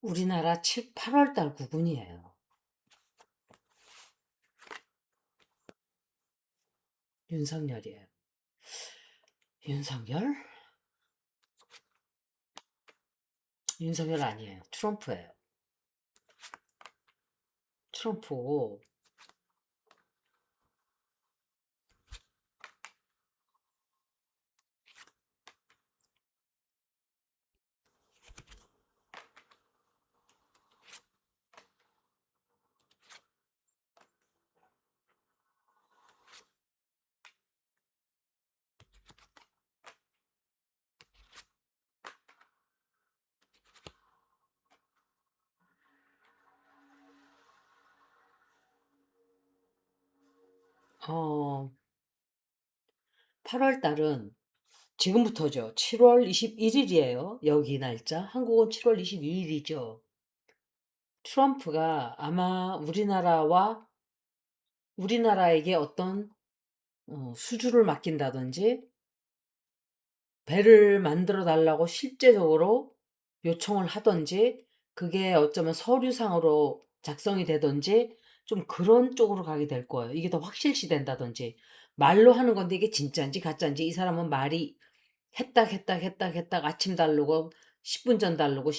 우리나라 8월 달 구군이에요. 윤석열이에요. 윤석열? 윤석열 아니에요. 트럼프예요. 트럼프. 어, 8월 달은 지금부터죠. 7월 21일이에요. 여기 날짜. 한국은 7월 22일이죠. 트럼프가 아마 우리나라에게 어떤 수주를 맡긴다든지 배를 만들어 달라고 실제적으로 요청을 하든지 그게 어쩌면 서류상으로 작성이 되든지 좀 그런 쪽으로 가게 될 거예요. 이게 더 확실시 된다든지 말로 하는 건데 이게 진짜인지 가짜인지 이 사람은 말이 했딱 아침 다르고 10분 전 다르고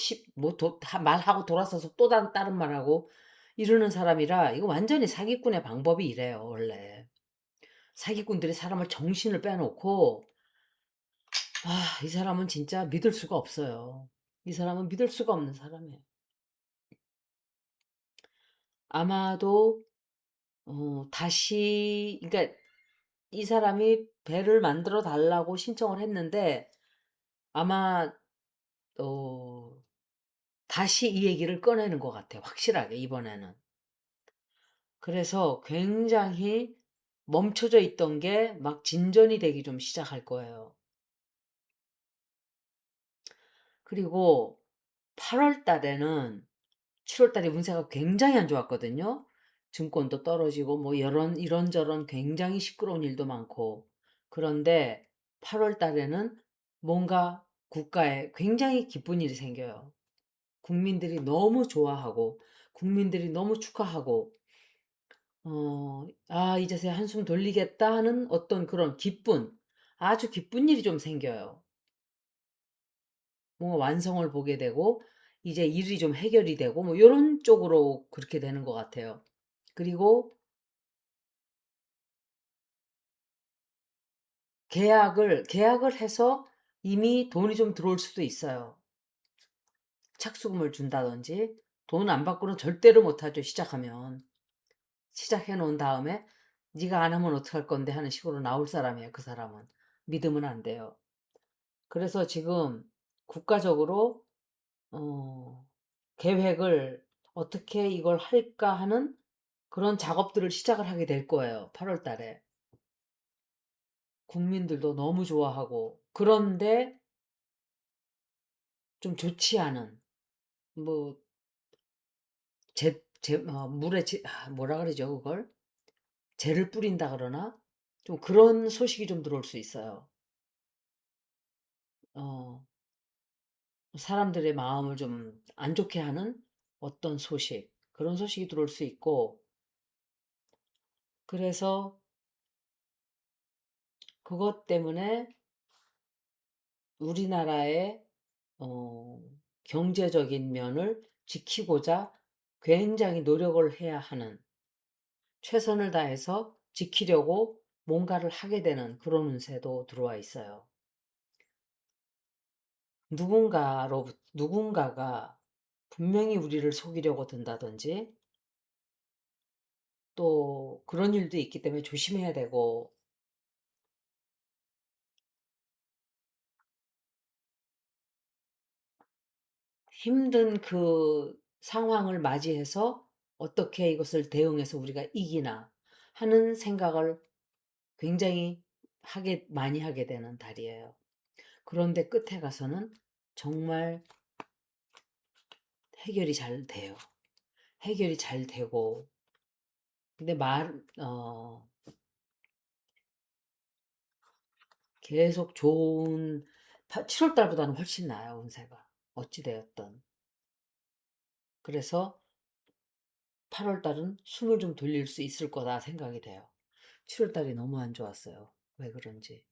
말하고 돌아서서 또 다른 말하고 이러는 사람이라 이거 완전히 사기꾼의 방법이 이래요, 원래. 사기꾼들이 사람을 정신을 빼놓고 이 사람은 진짜 믿을 수가 없어요. 이 사람은 믿을 수가 없는 사람이에요. 아마도 다시 그러니까 이 사람이 배를 만들어 달라고 신청을 했는데 아마 어 다시 이 얘기를 꺼내는 것 같아요. 확실하게 이번에는. 그래서 굉장히 멈춰져 있던 게 막 진전이 되기 좀 시작할 거예요. 그리고 8월 달에는 7월 달에 운세가 굉장히 안 좋았거든요. 증권도 떨어지고 뭐 이런저런 굉장히 시끄러운 일도 많고. 그런데 8월 달에는 뭔가 국가에 굉장히 기쁜 일이 생겨요. 국민들이 너무 좋아하고 국민들이 너무 축하하고 이제서야 한숨 돌리겠다 하는 어떤 그런 아주 기쁜 일이 좀 생겨요. 뭔가 완성을 보게 되고 이제 일이 좀 해결이 되고 뭐 요런 쪽으로 그렇게 되는 것 같아요. 그리고 계약을 해서 이미 돈이 좀 들어올 수도 있어요. 착수금을 준다든지 돈 안 받고는 절대로 못하죠. 시작해 놓은 다음에 네가 안 하면 어떡할 건데 하는 식으로 나올 사람이에요. 그 사람은 믿으면 안 돼요. 그래서 지금 국가적으로 어, 계획을 어떻게 이걸 할까 하는 그런 작업들을 시작을 하게 될 거예요. 8월 달에. 국민들도 너무 좋아하고. 그런데 좀 좋지 않은, 뭐, 뭐라 그러죠, 그걸? 재를 뿌린다 그러나? 좀 그런 소식이 좀 들어올 수 있어요. 어, 사람들의 마음을 좀 안 좋게 하는 어떤 그런 소식이 들어올 수 있고, 그래서 그것 때문에 우리나라의 어, 경제적인 면을 지키고자 굉장히 노력을 해야 하는 최선을 다해서 지키려고 뭔가를 하게 되는 그런 운세도 들어와 있어요. 누군가가 분명히 우리를 속이려고 든다든지 또 그런 일도 있기 때문에 조심해야 되고 힘든 그 상황을 맞이해서 어떻게 이것을 대응해서 우리가 이기나 하는 생각을 굉장히 많이 하게 되는 달이에요. 그런데 끝에 가서는 정말 해결이 잘 돼요. 해결이 잘 되고, 근데 계속 7월 달보다는 훨씬 나아요, 운세가. 어찌되었든. 그래서 8월 달은 숨을 좀 돌릴 수 있을 거다 생각이 돼요. 7월 달이 너무 안 좋았어요. 왜 그런지.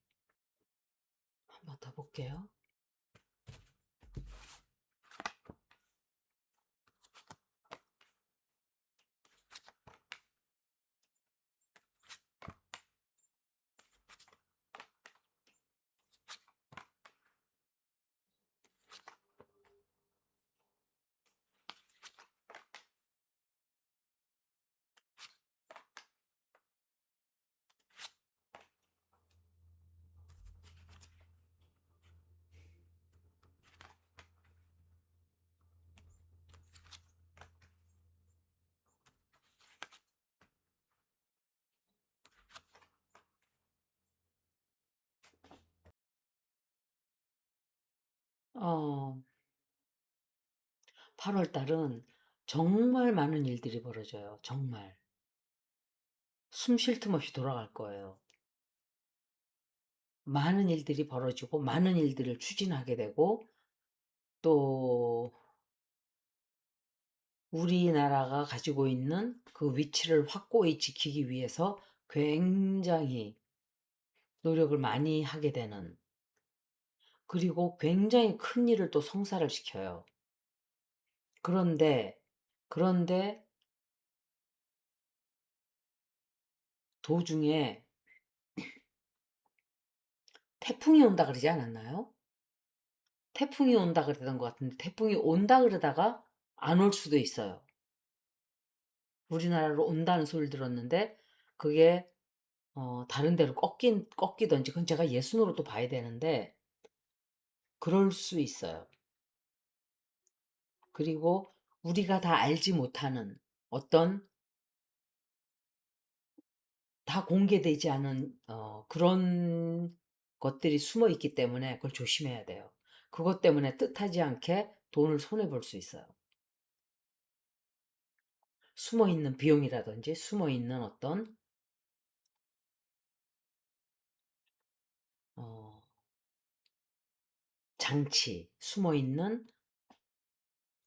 한번 더 볼게요. 어, 8월 달은 정말 많은 일들이 벌어져요. 정말. 숨 쉴 틈 없이 돌아갈 거예요. 많은 일들이 벌어지고 많은 일들을 추진하게 되고 또 우리나라가 가지고 있는 그 위치를 확고히 지키기 위해서 굉장히 노력을 많이 하게 되는 그리고 굉장히 큰 일을 또 성사를 시켜요. 그런데 그런데 도중에 태풍이 온다 그러지 않았나요? 태풍이 온다 그러던 것 같은데 태풍이 온다 그러다가 안 올 수도 있어요. 우리나라로 온다는 소리를 들었는데 그게 다른 데로 꺾이든지 그건 제가 예순으로 또 봐야 되는데 그럴 수 있어요. 그리고 우리가 다 알지 못하는 어떤 다 공개되지 않은 그런 것들이 숨어 있기 때문에 그걸 조심해야 돼요. 그것 때문에 뜻하지 않게 돈을 손해 볼 수 있어요. 숨어 있는 비용이라든지 숨어 있는 어떤 어, 장치, 숨어 있는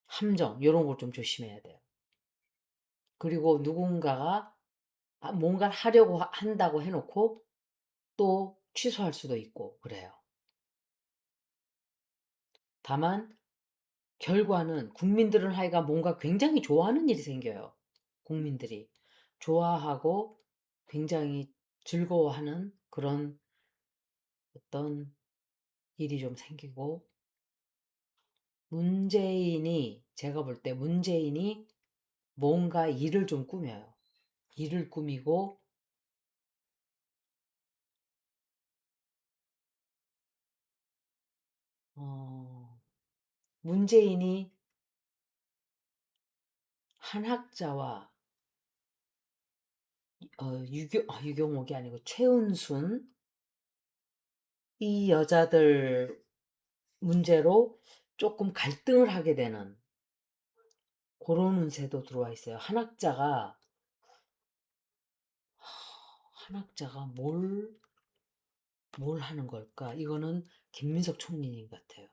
함정 이런 걸 좀 조심해야 돼요. 그리고 누군가가 뭔가를 하려고 한다고 해놓고 또 취소할 수도 있고 그래요. 다만 결과는 국민들은 하여간 뭔가 굉장히 좋아하는 일이 생겨요. 국민들이 좋아하고 굉장히 즐거워하는 그런 어떤 일이 좀 생기고 제가 볼 때 문재인이 뭔가 일을 좀 꾸며요. 일을 꾸미고 어, 문재인이 한 학자와 유경옥이 아니고 최은순 이 여자들 문제로 조금 갈등을 하게 되는 그런 운세도 들어와 있어요. 한 학자가 뭘 하는 걸까? 이거는 김민석 총리님 같아요.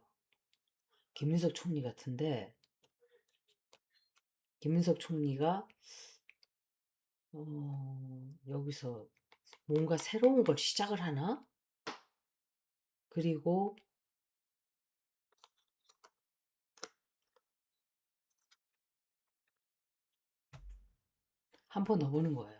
김민석 총리 같은데, 김민석 총리가, 여기서 뭔가 새로운 걸 시작을 하나? 그리고 한 번 더 보는 거예요.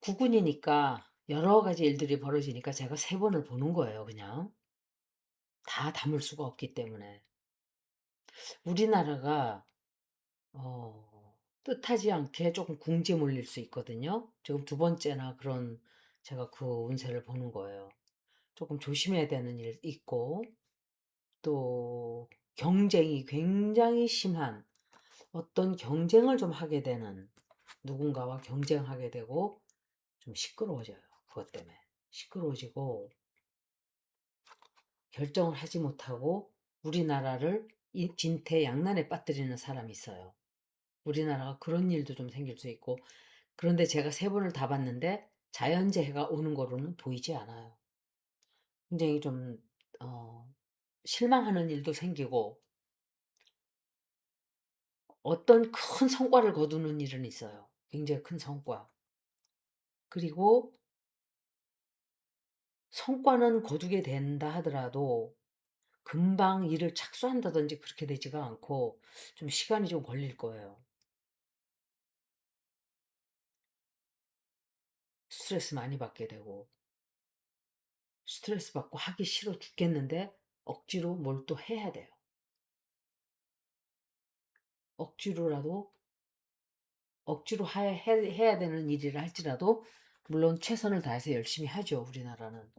구군이니까 여러 가지 일들이 벌어지니까 제가 세 번을 보는 거예요, 그냥. 다 담을 수가 없기 때문에. 우리나라가 뜻하지 않게 조금 궁지에 몰릴 수 있거든요. 지금 두 번째나 그런 제가 그 운세를 보는 거예요. 조금 조심해야 되는 일 있고, 또 경쟁이 굉장히 심한 어떤 경쟁을 좀 하게 되는, 누군가와 경쟁하게 되고 좀 시끄러워져요. 그것 때문에. 시끄러워지고 결정을 하지 못하고 우리나라를 이 진퇴양난에 빠뜨리는 사람이 있어요. 우리나라가 그런 일도 좀 생길 수 있고 그런데 제가 3번을 다 봤는데 자연재해가 오는 거로는 보이지 않아요. 굉장히 좀 실망하는 일도 생기고 어떤 큰 성과를 거두는 일은 있어요. 굉장히 큰 성과. 그리고 성과는 거두게 된다 하더라도 금방 일을 착수한다든지 그렇게 되지가 않고 좀 시간이 좀 걸릴 거예요. 스트레스 많이 받게 되고 스트레스 받고 하기 싫어 죽겠는데 억지로 뭘 또 해야 돼요. 억지로라도 억지로 해야 되는 일이라 할지라도 물론 최선을 다해서 열심히 하죠, 우리나라는.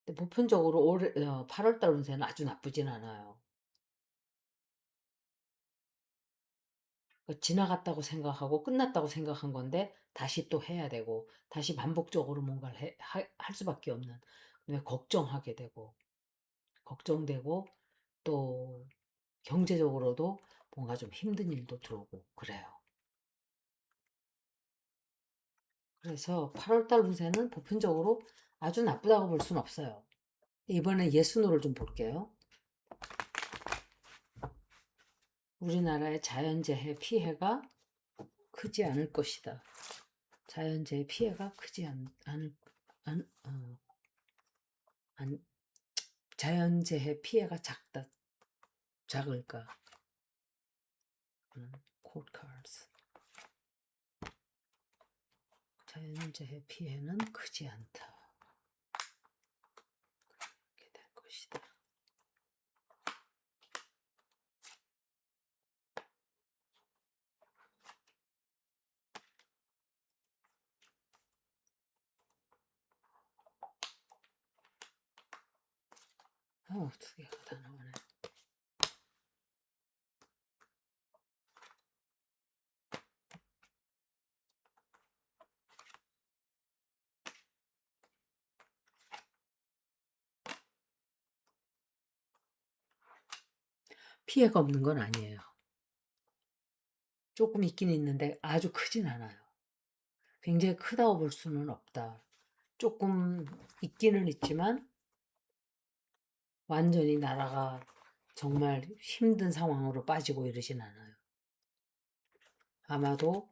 근데 보편적으로 올해 8월 달 운세는 아주 나쁘진 않아요. 지나갔다고 생각하고 끝났다고 생각한 건데 다시 또 해야 되고 다시 반복적으로 뭔가를 할 수밖에 없는 왜 걱정하게 되고 걱정되고 또 경제적으로도 뭔가 좀 힘든 일도 들어오고 그래요. 그래서 8월 달 운세는 보편적으로 아주 나쁘다고 볼 수는 없어요. 이번에 예순으로 좀 볼게요. 우리나라의 자연재해 피해가 크지 않을 것이다. 자연재해 피해가 크지 안, 자연재해 피해가 작을까? cold cards. 자연재해 피해는 크지 않다. 이렇게 될 것이다. 두 개가 다 나오네. 피해가 없는 건 아니에요. 조금 있긴 있는데 아주 크진 않아요. 굉장히 크다고 볼 수는 없다. 조금 있기는 있지만 완전히 나라가 정말 힘든 상황으로 빠지고 이러진 않아요. 아마도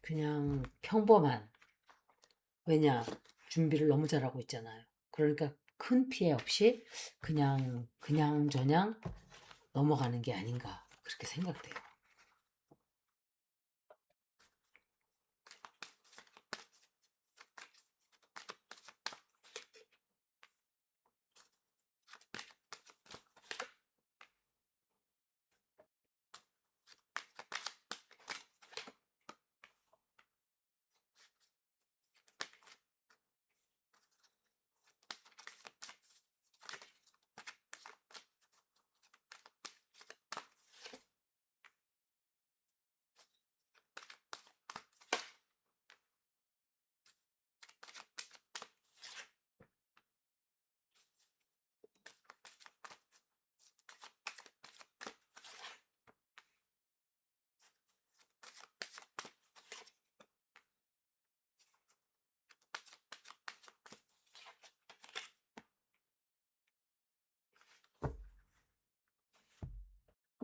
그냥 평범한, 왜냐, 준비를 너무 잘하고 있잖아요. 그러니까 큰 피해 없이 그냥 넘어가는 게 아닌가 그렇게 생각돼요.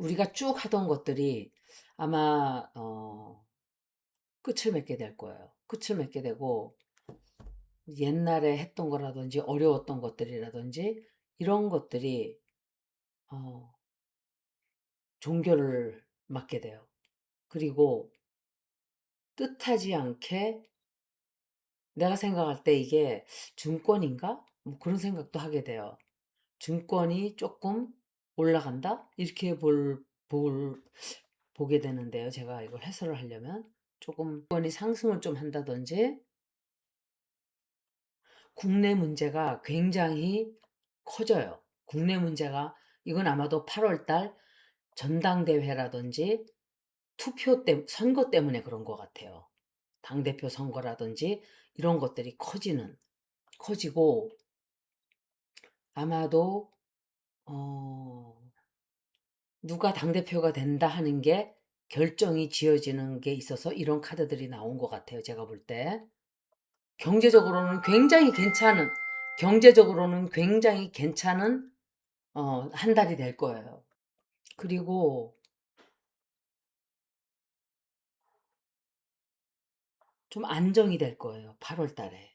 우리가 쭉 하던 것들이 아마 끝을 맺게 될 거예요. 끝을 맺게 되고 옛날에 했던 거라든지 어려웠던 것들이라든지 이런 것들이 어, 종결을 맞게 돼요. 그리고 뜻하지 않게 내가 생각할 때 이게 증권인가? 뭐 그런 생각도 하게 돼요. 증권이 조금 올라간다? 이렇게 보게 되는데요. 제가 이걸 해설을 하려면 조금 증권이 상승을 좀 한다든지 국내 문제가 굉장히 커져요. 국내 문제가 이건 아마도 8월 달 전당대회라든지 선거 때문에 그런 것 같아요. 당대표 선거라든지 이런 것들이 커지고 아마도 어 누가 당대표가 된다 하는 게 결정이 지어지는 게 있어서 이런 카드들이 나온 것 같아요, 제가 볼 때. 경제적으로는 굉장히 괜찮은 경제적으로는 굉장히 괜찮은 한 달이 될 거예요. 그리고 좀 안정이 될 거예요, 8월 달에.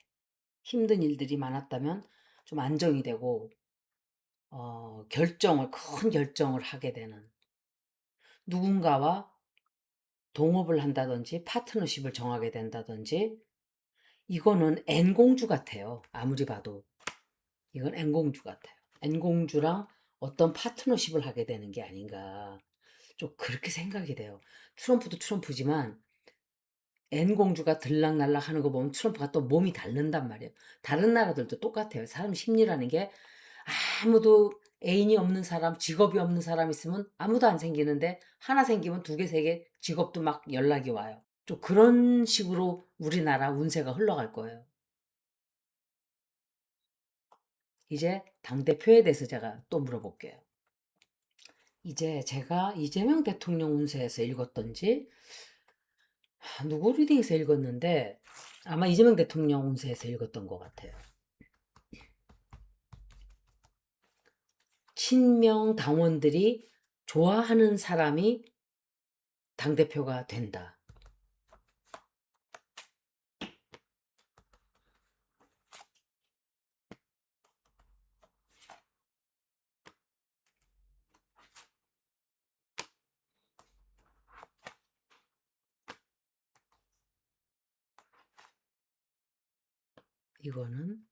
힘든 일들이 많았다면 좀 안정이 되고 큰 결정을 하게 되는 누군가와 동업을 한다든지 파트너십을 정하게 된다든지 이거는 N공주 같아요. 아무리 봐도. 이건 N공주 같아요. N공주랑 어떤 파트너십을 하게 되는 게 아닌가. 좀 그렇게 생각이 돼요. 트럼프도 트럼프지만 N공주가 들락날락 하는 거 보면 트럼프가 또 몸이 다른단 말이에요. 다른 나라들도 똑같아요. 사람 심리라는 게 아무도 애인이 없는 사람, 직업이 없는 사람 있으면 아무도 안 생기는데 하나 생기면 두 개, 세 개 직업도 막 연락이 와요. 좀 그런 식으로 우리나라 운세가 흘러갈 거예요. 이제 당대표에 대해서 제가 또 물어볼게요. 이제 제가 이재명 대통령 운세에서 읽었던지 누구 리딩에서 읽었는데 아마 이재명 대통령 운세에서 읽었던 것 같아요. 친명 당원들이 좋아하는 사람이 당대표가 된다. 이거는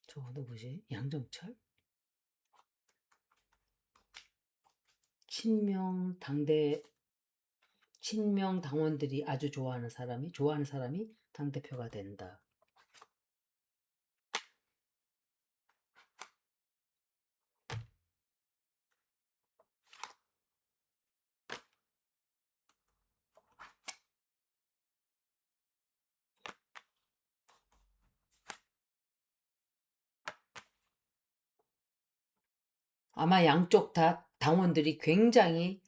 저 누구지? 양정철? 친명 당대 친명 당원들이 아주 좋아하는 사람이 당대표가 된다. 아마 양쪽 다 당원들이 굉장히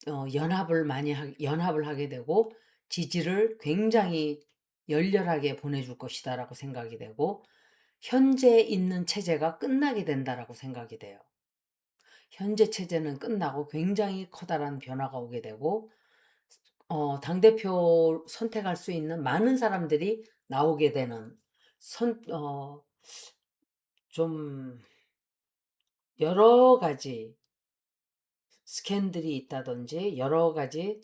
연합을 하게 되고 지지를 굉장히 열렬하게 보내줄 것이다라고 생각이 되고 현재 있는 체제가 끝나게 된다라고 생각이 돼요. 현재 체제는 끝나고 굉장히 커다란 변화가 오게 되고 당대표 선택할 수 있는 많은 사람들이 나오게 되는 좀 여러 가지 스캔들이 있다든지 여러 가지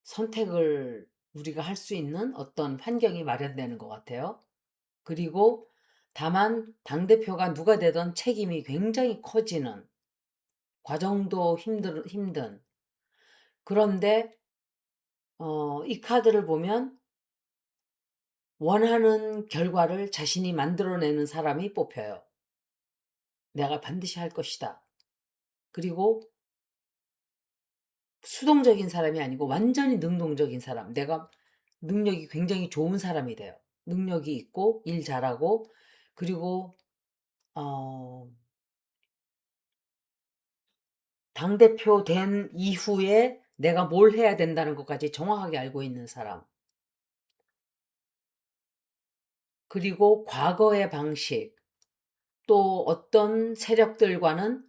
선택을 우리가 할 수 있는 어떤 환경이 마련되는 것 같아요. 그리고 다만 당대표가 누가 되던 책임이 굉장히 커지는 과정도 힘든. 그런데 이 카드를 보면 원하는 결과를 자신이 만들어내는 사람이 뽑혀요. 내가 반드시 할 것이다. 그리고 수동적인 사람이 아니고 완전히 능동적인 사람. 내가 능력이 굉장히 좋은 사람이 돼요. 능력이 있고 일 잘하고 그리고 어 당대표 된 이후에 내가 뭘 해야 된다는 것까지 정확하게 알고 있는 사람. 그리고 과거의 방식, 또 어떤 세력들과는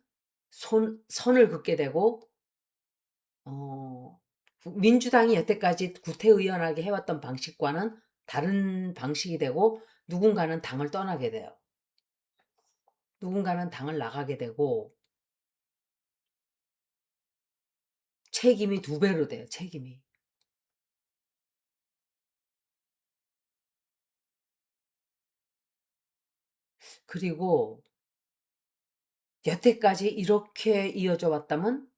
선을 긋게 되고 어 민주당이 여태까지 구태의연하게 해왔던 방식과는 다른 방식이 되고 누군가는 당을 떠나게 돼요. 누군가는 당을 나가게 되고 책임이 두 배로 돼요, 책임이. 그리고 여태까지 이렇게 이어져 왔다면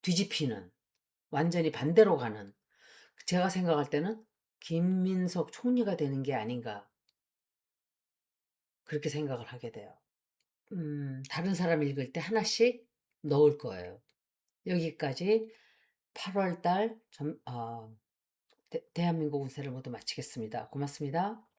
뒤집히는, 완전히 반대로 가는, 제가 생각할 때는 김민석 총리가 되는 게 아닌가, 그렇게 생각을 하게 돼요. 다른 사람 읽을 때 하나씩 넣을 거예요. 여기까지 8월 달 전 대한민국 운세를 모두 마치겠습니다. 고맙습니다.